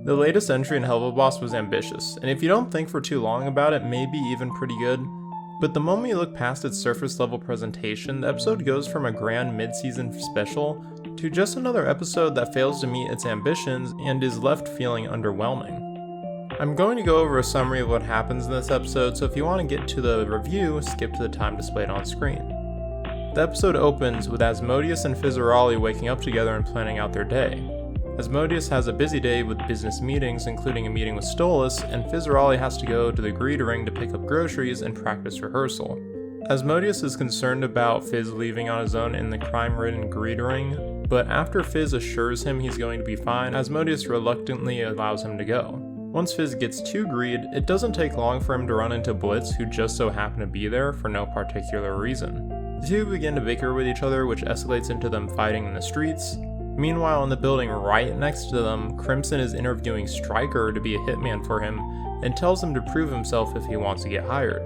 The latest entry in Helva Boss was ambitious, and if you don't think for too long about it, maybe even pretty good. But the moment you look past its surface level presentation, the episode goes from a grand mid-season special to just another episode that fails to meet its ambitions and is left feeling underwhelming. I'm going to go over a summary of what happens in this episode, so if you want to get to the review, skip to the time displayed on screen. The episode opens with Asmodeus and Fizzarali waking up together and planning out their day. Asmodeus has a busy day with business meetings, including a meeting with Stolas, and Fizzarali has to go to the greeter ring to pick up groceries and practice rehearsal. Asmodeus is concerned about Fizz leaving on his own in the crime-ridden greeter ring, but after Fizz assures him he's going to be fine, Asmodeus reluctantly allows him to go. Once Fizz gets to Greed, it doesn't take long for him to run into Blitz, who just so happened to be there for no particular reason. The two begin to bicker with each other, which escalates into them fighting in the streets. Meanwhile, in the building right next to them, Crimson is interviewing Stryker to be a hitman for him and tells him to prove himself if he wants to get hired.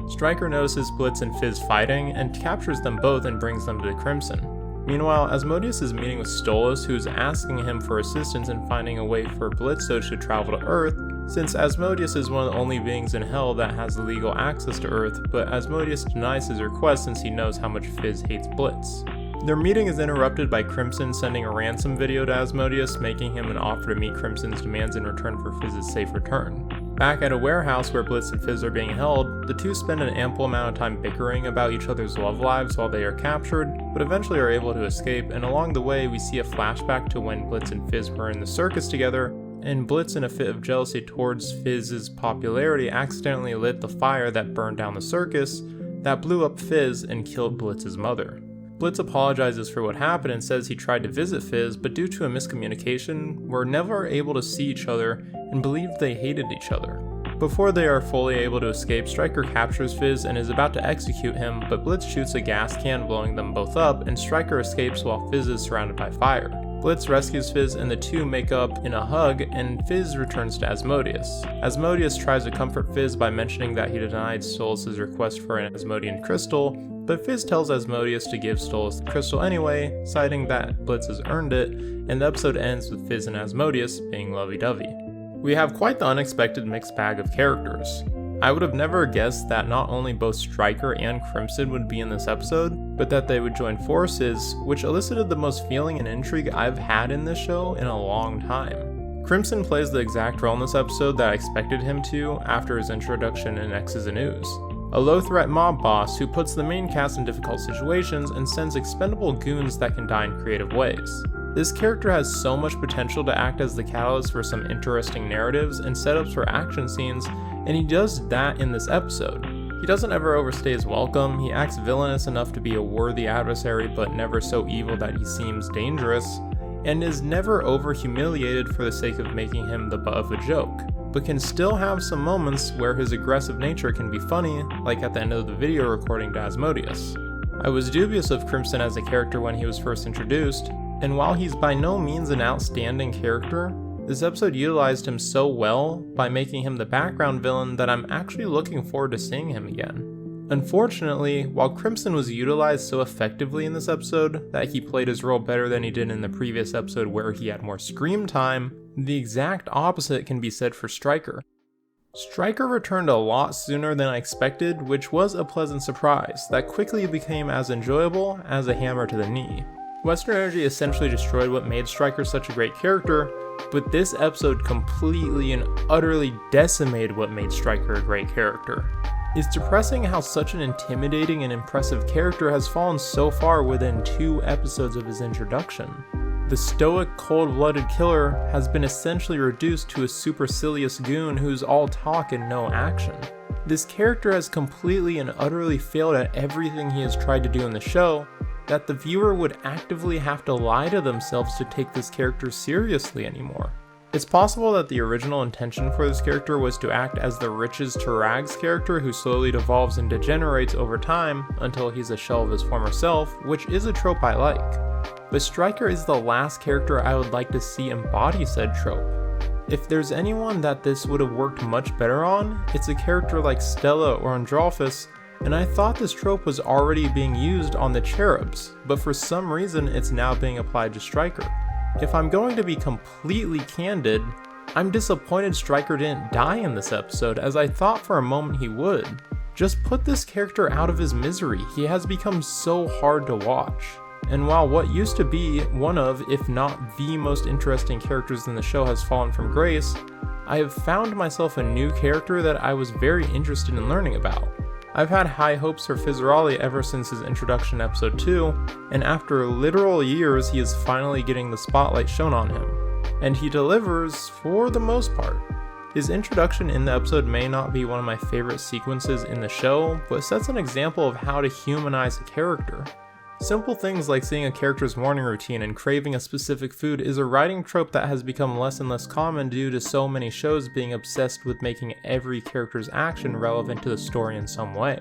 Stryker notices Blitz and Fizz fighting and captures them both and brings them to Crimson. Meanwhile, Asmodeus is meeting with Stolas, who is asking him for assistance in finding a way for Blitzo to travel to Earth, since Asmodeus is one of the only beings in Hell that has legal access to Earth, but Asmodeus denies his request since he knows how much Fizz hates Blitz. Their meeting is interrupted by Crimson sending a ransom video to Asmodeus, making him an offer to meet Crimson's demands in return for Fizz's safe return. Back at a warehouse where Blitz and Fizz are being held, the two spend an ample amount of time bickering about each other's love lives while they are captured, but eventually are able to escape, and along the way we see a flashback to when Blitz and Fizz were in the circus together, and Blitz, in a fit of jealousy towards Fizz's popularity, accidentally lit the fire that burned down the circus, that blew up Fizz and killed Blitz's mother. Blitz apologizes for what happened and says he tried to visit Fizz, but due to a miscommunication, were never able to see each other and believed they hated each other. Before they are fully able to escape, Stryker captures Fizz and is about to execute him, but Blitz shoots a gas can, blowing them both up, and Stryker escapes while Fizz is surrounded by fire. Blitz rescues Fizz and the two make up in a hug, and Fizz returns to Asmodeus. Asmodeus tries to comfort Fizz by mentioning that he denied Stolas' request for an Asmodean crystal, but Fizz tells Asmodeus to give Stolas the crystal anyway, citing that Blitz has earned it, and the episode ends with Fizz and Asmodeus being lovey-dovey. We have quite the unexpected mixed bag of characters. I would have never guessed that not only both Stryker and Crimson would be in this episode, but that they would join forces, which elicited the most feeling and intrigue I've had in this show in a long time. Crimson plays the exact role in this episode that I expected him to after his introduction in X's and O's. A low-threat mob boss who puts the main cast in difficult situations and sends expendable goons that can die in creative ways. This character has so much potential to act as the catalyst for some interesting narratives and setups for action scenes, and he does that in this episode. He doesn't ever overstay his welcome, he acts villainous enough to be a worthy adversary but never so evil that he seems dangerous, and is never over-humiliated for the sake of making him the butt of a joke, but can still have some moments where his aggressive nature can be funny, like at the end of the video recording to Asmodeus. I was dubious of Crimson as a character when he was first introduced, and while he's by no means an outstanding character, this episode utilized him so well by making him the background villain that I'm actually looking forward to seeing him again. Unfortunately, while Crimson was utilized so effectively in this episode that he played his role better than he did in the previous episode where he had more screen time, the exact opposite can be said for Stryker. Stryker returned a lot sooner than I expected, which was a pleasant surprise that quickly became as enjoyable as a hammer to the knee. Western Energy essentially destroyed what made Stryker such a great character, but this episode completely and utterly decimated what made Stryker a great character. It's depressing how such an intimidating and impressive character has fallen so far within 2 episodes of his introduction. The stoic, cold-blooded killer has been essentially reduced to a supercilious goon who's all talk and no action. This character has completely and utterly failed at everything he has tried to do in the show, that the viewer would actively have to lie to themselves to take this character seriously anymore. It's possible that the original intention for this character was to act as the riches to rags character who slowly devolves and degenerates over time until he's a shell of his former self, which is a trope I like. But Stryker is the last character I would like to see embody said trope. If there's anyone that this would have worked much better on, it's a character like Stella or Androphus, and I thought this trope was already being used on the Cherubs, but for some reason it's now being applied to Stryker. If I'm going to be completely candid, I'm disappointed Stryker didn't die in this episode, as I thought for a moment he would. Just put this character out of his misery. He has become so hard to watch. And while what used to be one of, if not the most interesting characters in the show has fallen from grace, I have found myself a new character that I was very interested in learning about. I've had high hopes for Fizzarolli ever since his introduction in episode 2, and after literal years he is finally getting the spotlight shown on him. And he delivers for the most part. His introduction in the episode may not be one of my favorite sequences in the show, but sets an example of how to humanize a character. Simple things like seeing a character's morning routine and craving a specific food is a writing trope that has become less and less common due to so many shows being obsessed with making every character's action relevant to the story in some way.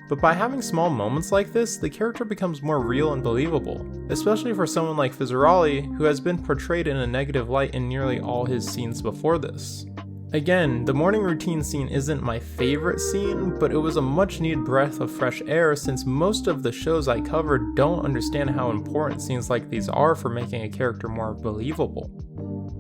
But by having small moments like this, the character becomes more real and believable, especially for someone like Fizzarolli, who has been portrayed in a negative light in nearly all his scenes before this. Again, the morning routine scene isn't my favorite scene, but it was a much needed breath of fresh air since most of the shows I covered don't understand how important scenes like these are for making a character more believable.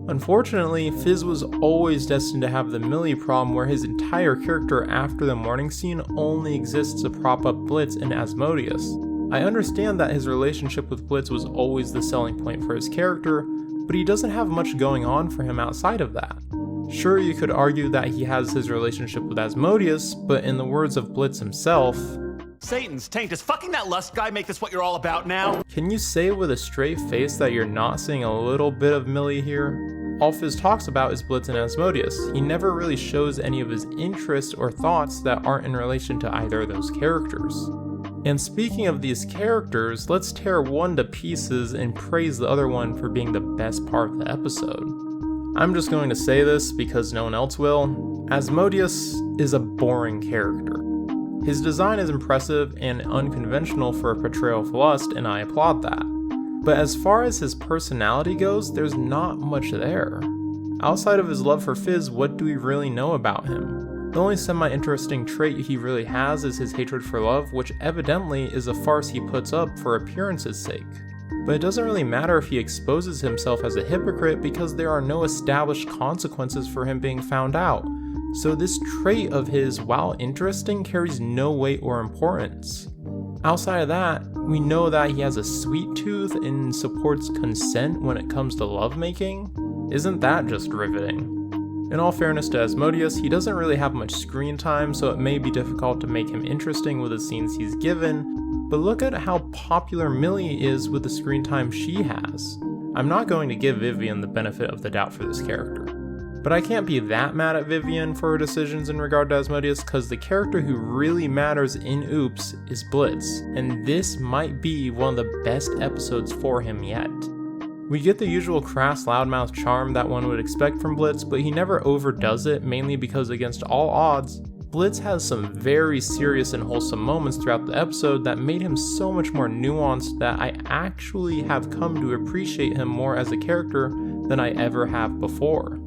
Unfortunately, Fizz was always destined to have the Millie problem where his entire character after the morning scene only exists to prop up Blitz and Asmodeus. I understand that his relationship with Blitz was always the selling point for his character, but he doesn't have much going on for him outside of that. Sure, you could argue that he has his relationship with Asmodeus, but in the words of Blitz himself, Satan's taint, does fucking that lust guy make this what you're all about now? Can you say with a straight face that you're not seeing a little bit of Millie here? All Fizz talks about is Blitz and Asmodeus. He never really shows any of his interests or thoughts that aren't in relation to either of those characters. And speaking of these characters, let's tear one to pieces and praise the other one for being the best part of the episode. I'm just going to say this because no one else will. Asmodeus is a boring character. His design is impressive and unconventional for a portrayal of lust, and I applaud that. But as far as his personality goes, there's not much there. Outside of his love for Fizz, what do we really know about him? The only semi-interesting trait he really has is his hatred for love, which evidently is a farce he puts up for appearance's sake. But it doesn't really matter if he exposes himself as a hypocrite because there are no established consequences for him being found out. So this trait of his, while interesting, carries no weight or importance. Outside of that, we know that he has a sweet tooth and supports consent when it comes to lovemaking. Isn't that just riveting? In all fairness to Asmodeus, he doesn't really have much screen time, so it may be difficult to make him interesting with the scenes he's given, but look at how popular Millie is with the screen time she has. I'm not going to give Vivian the benefit of the doubt for this character, but I can't be that mad at Vivian for her decisions in regard to Asmodeus because the character who really matters in Oops is Blitz, and this might be one of the best episodes for him yet. We get the usual crass loudmouth charm that one would expect from Blitz, but he never overdoes it, mainly because against all odds, Blitz has some very serious and wholesome moments throughout the episode that made him so much more nuanced that I actually have come to appreciate him more as a character than I ever have before.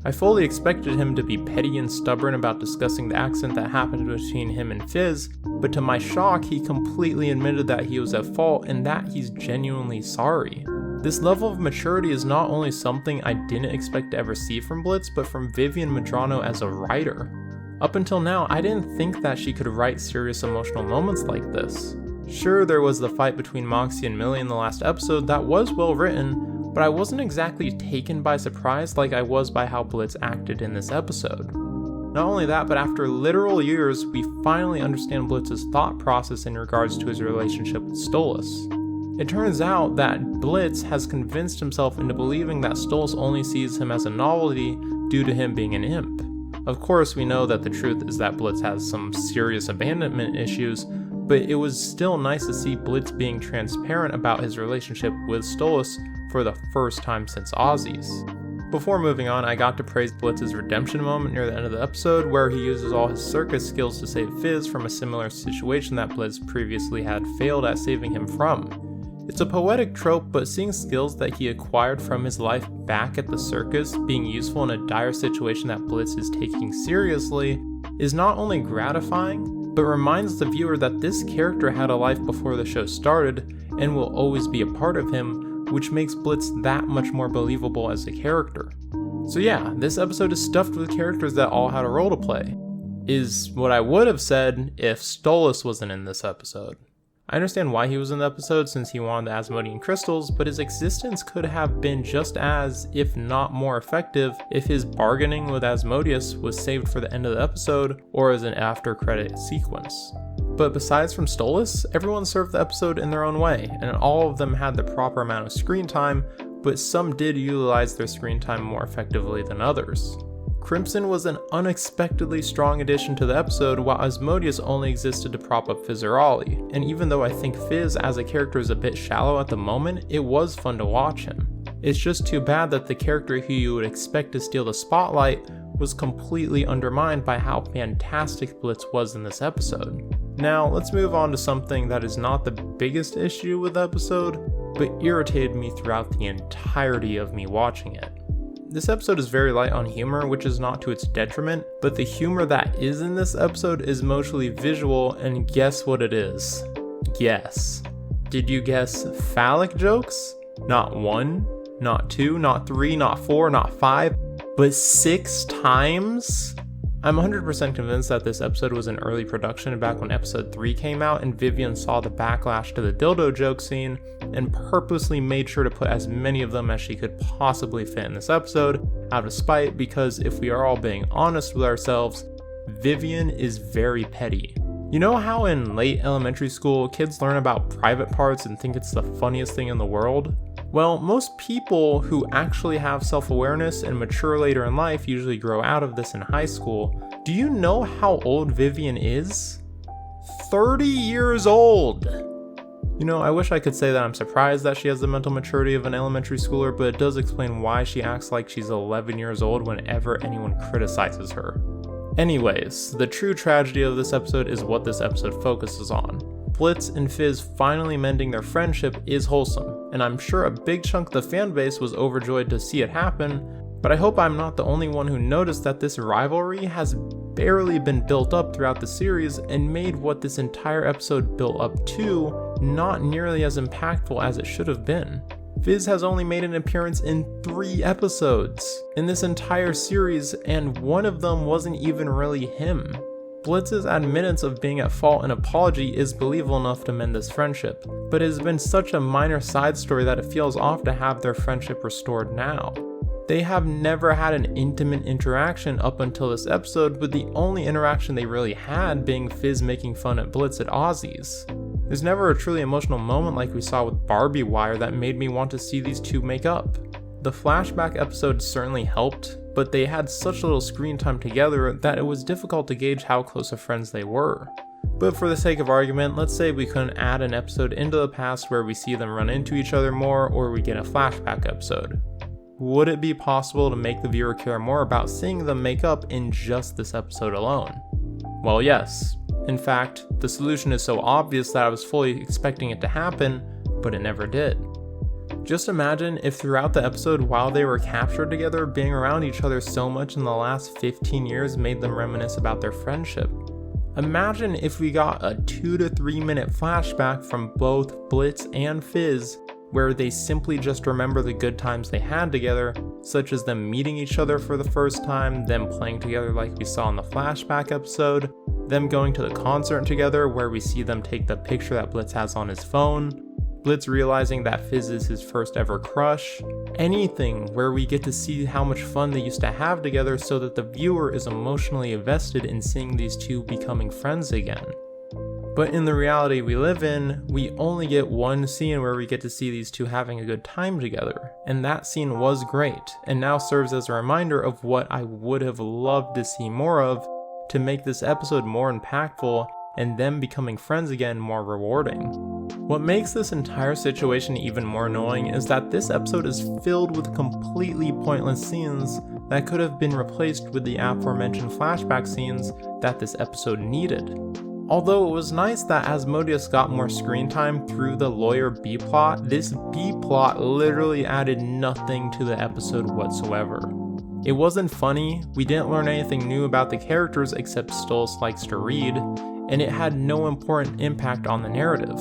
I fully expected him to be petty and stubborn about discussing the accident that happened between him and Fizz, but to my shock, he completely admitted that he was at fault and that he's genuinely sorry. This level of maturity is not only something I didn't expect to ever see from Blitz, but from Vivian Medrano as a writer. Up until now, I didn't think that she could write serious emotional moments like this. Sure, there was the fight between Moxie and Millie in the last episode that was well written, but I wasn't exactly taken by surprise like I was by how Blitz acted in this episode. Not only that, but after literal years, we finally understand Blitz's thought process in regards to his relationship with Stolas. It turns out that Blitz has convinced himself into believing that Stolas only sees him as a novelty due to him being an imp. Of course, we know that the truth is that Blitz has some serious abandonment issues, but it was still nice to see Blitz being transparent about his relationship with Stolas for the first time since Ozzy's. Before moving on, I got to praise Blitz's redemption moment near the end of the episode, where he uses all his circus skills to save Fizz from a similar situation that Blitz previously had failed at saving him from. It's a poetic trope, but seeing skills that he acquired from his life back at the circus being useful in a dire situation that Blitz is taking seriously is not only gratifying, but reminds the viewer that this character had a life before the show started and will always be a part of him, which makes Blitz that much more believable as a character. So yeah, this episode is stuffed with characters that all had a role to play. Is what I would have said if Stolas wasn't in this episode. I understand why he was in the episode since he wanted the Asmodean crystals, but his existence could have been just as, if not more effective, if his bargaining with Asmodeus was saved for the end of the episode or as an after-credit sequence. But besides from Stolas, everyone served the episode in their own way, and all of them had the proper amount of screen time, but some did utilize their screen time more effectively than others. Crimson was an unexpectedly strong addition to the episode, while Asmodeus only existed to prop up Fizz or Ollie, and even though I think Fizz as a character is a bit shallow at the moment, it was fun to watch him. It's just too bad that the character who you would expect to steal the spotlight was completely undermined by how fantastic Blitz was in this episode. Now, let's move on to something that is not the biggest issue with the episode, but irritated me throughout the entirety of me watching it. This episode is very light on humor, which is not to its detriment, but the humor that is in this episode is mostly visual, and guess what it is? Guess. Did you guess phallic jokes? Not 1, not 2, not 3, not 4, not 5, but 6 times? I'm 100% convinced that this episode was an early production back when episode 3 came out and Vivian saw the backlash to the dildo joke scene and purposely made sure to put as many of them as she could possibly fit in this episode out of spite, because if we are all being honest with ourselves, Vivian is very petty. You know how in late elementary school kids learn about private parts and think it's the funniest thing in the world? Well, most people who actually have self-awareness and mature later in life usually grow out of this in high school. Do you know how old Vivian is? 30 years old! You know, I wish I could say that I'm surprised that she has the mental maturity of an elementary schooler, but it does explain why she acts like she's 11 years old whenever anyone criticizes her. Anyways, the true tragedy of this episode is what this episode focuses on. Blitz and Fizz finally mending their friendship is wholesome, and I'm sure a big chunk of the fanbase was overjoyed to see it happen, but I hope I'm not the only one who noticed that this rivalry has barely been built up throughout the series and made what this entire episode built up to not nearly as impactful as it should have been. Fizz has only made an appearance in 3 episodes in this entire series, and one of them wasn't even really him. Blitz's admittance of being at fault and apology is believable enough to mend this friendship, but it has been such a minor side story that it feels off to have their friendship restored now. They have never had an intimate interaction up until this episode, with the only interaction they really had being Fizz making fun at Blitz at Ozzy's. There's never a truly emotional moment like we saw with Barbie Wire that made me want to see these two make up. The flashback episode certainly helped, but they had such little screen time together that it was difficult to gauge how close of friends they were. But for the sake of argument, let's say we couldn't add an episode into the past where we see them run into each other more, or we get a flashback episode. Would it be possible to make the viewer care more about seeing them make up in just this episode alone? Well, yes. In fact, the solution is so obvious that I was fully expecting it to happen, but it never did. Just imagine if throughout the episode while they were captured together, being around each other so much in the last 15 years made them reminisce about their friendship. Imagine if we got a 2 to 3 minute flashback from both Blitz and Fizz where they simply just remember the good times they had together, such as them meeting each other for the first time, them playing together like we saw in the flashback episode, them going to the concert together where we see them take the picture that Blitz has on his phone, Blitz realizing that Fizz is his first ever crush, anything where we get to see how much fun they used to have together so that the viewer is emotionally invested in seeing these two becoming friends again. But in the reality we live in, we only get one scene where we get to see these two having a good time together, and that scene was great, and now serves as a reminder of what I would have loved to see more of to make this episode more impactful and them becoming friends again more rewarding. What makes this entire situation even more annoying is that this episode is filled with completely pointless scenes that could have been replaced with the aforementioned flashback scenes that this episode needed. Although it was nice that Asmodeus got more screen time through the lawyer B-plot, this B-plot literally added nothing to the episode whatsoever. It wasn't funny, we didn't learn anything new about the characters except Stolas likes to read, and it had no important impact on the narrative.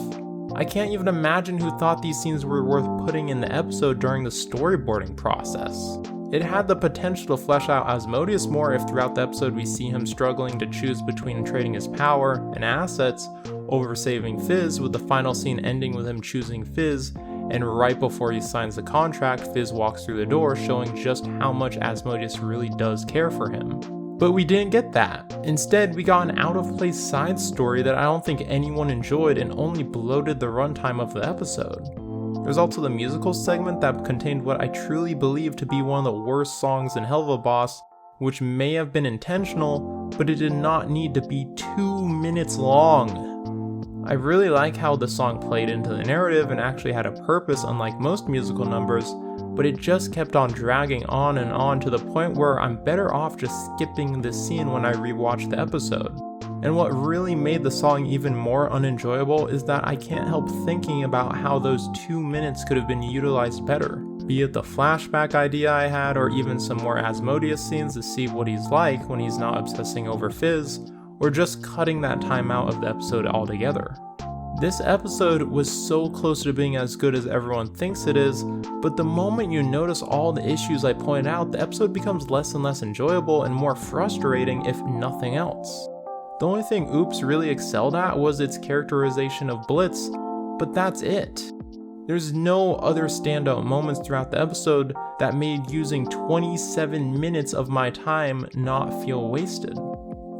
I can't even imagine who thought these scenes were worth putting in the episode during the storyboarding process. It had the potential to flesh out Asmodeus more if throughout the episode we see him struggling to choose between trading his power and assets over saving Fizz, with the final scene ending with him choosing Fizz, and right before he signs the contract, Fizz walks through the door, showing just how much Asmodeus really does care for him. But we didn't get that. Instead, we got an out-of-place side story that I don't think anyone enjoyed and only bloated the runtime of the episode. There's also the musical segment that contained what I truly believe to be one of the worst songs in Helluva Boss, which may have been intentional, but it did not need to be 2 minutes long. I really like how the song played into the narrative and actually had a purpose, unlike most musical numbers, but it just kept on dragging on and on to the point where I'm better off just skipping this scene when I rewatch the episode. And what really made the song even more unenjoyable is that I can't help thinking about how those 2 minutes could have been utilized better. Be it the flashback idea I had, or even some more Asmodeus scenes to see what he's like when he's not obsessing over Fizz, or just cutting that time out of the episode altogether. This episode was so close to being as good as everyone thinks it is, but the moment you notice all the issues I pointed out, the episode becomes less and less enjoyable and more frustrating if nothing else. The only thing Oops really excelled at was its characterization of Blitz, but that's it. There's no other standout moments throughout the episode that made using 27 minutes of my time not feel wasted.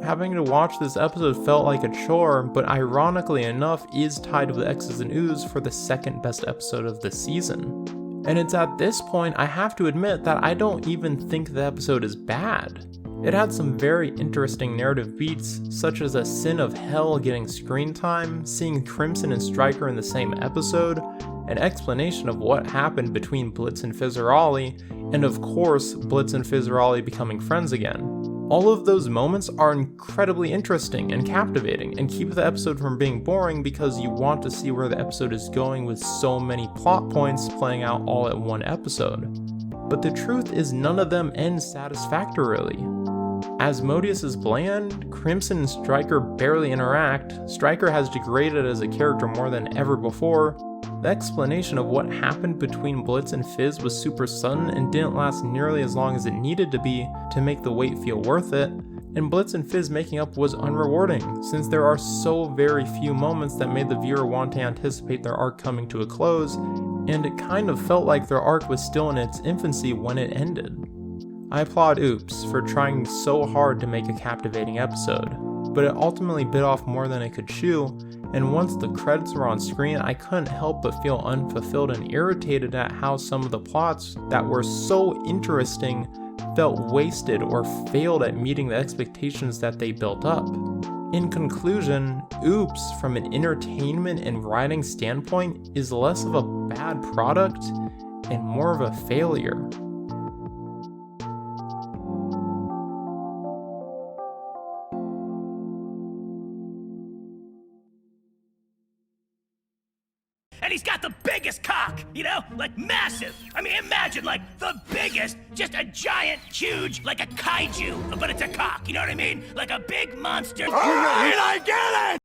Having to watch this episode felt like a chore, but ironically enough is tied with X's and Oo's for the second best episode of the season. And it's at this point I have to admit that I don't even think the episode is bad. It had some very interesting narrative beats, such as a Sin of Hell getting screen time, seeing Crimson and Stryker in the same episode, an explanation of what happened between Blitz and Fizzerali, and of course, Blitz and Fizzerali becoming friends again. All of those moments are incredibly interesting and captivating, and keep the episode from being boring because you want to see where the episode is going with so many plot points playing out all at one episode. But the truth is none of them end satisfactorily. Asmodeus is bland, Crimson and Stryker barely interact, Stryker has degraded as a character more than ever before, the explanation of what happened between Blitz and Fizz was super sudden and didn't last nearly as long as it needed to be to make the wait feel worth it, and Blitz and Fizz making up was unrewarding, since there are so very few moments that made the viewer want to anticipate their arc coming to a close, and it kind of felt like their arc was still in its infancy when it ended. I applaud Oops for trying so hard to make a captivating episode, but it ultimately bit off more than it could chew, and once the credits were on screen, I couldn't help but feel unfulfilled and irritated at how some of the plots that were so interesting felt wasted or failed at meeting the expectations that they built up. In conclusion, Oops, from an entertainment and writing standpoint, is less of a bad product and more of a failure. And he's got the biggest cock, you know? Like massive. I mean, imagine, like, the biggest, just a giant, huge, like a kaiju, but it's a cock, you know what I mean? Like a big monster. All right, I get it!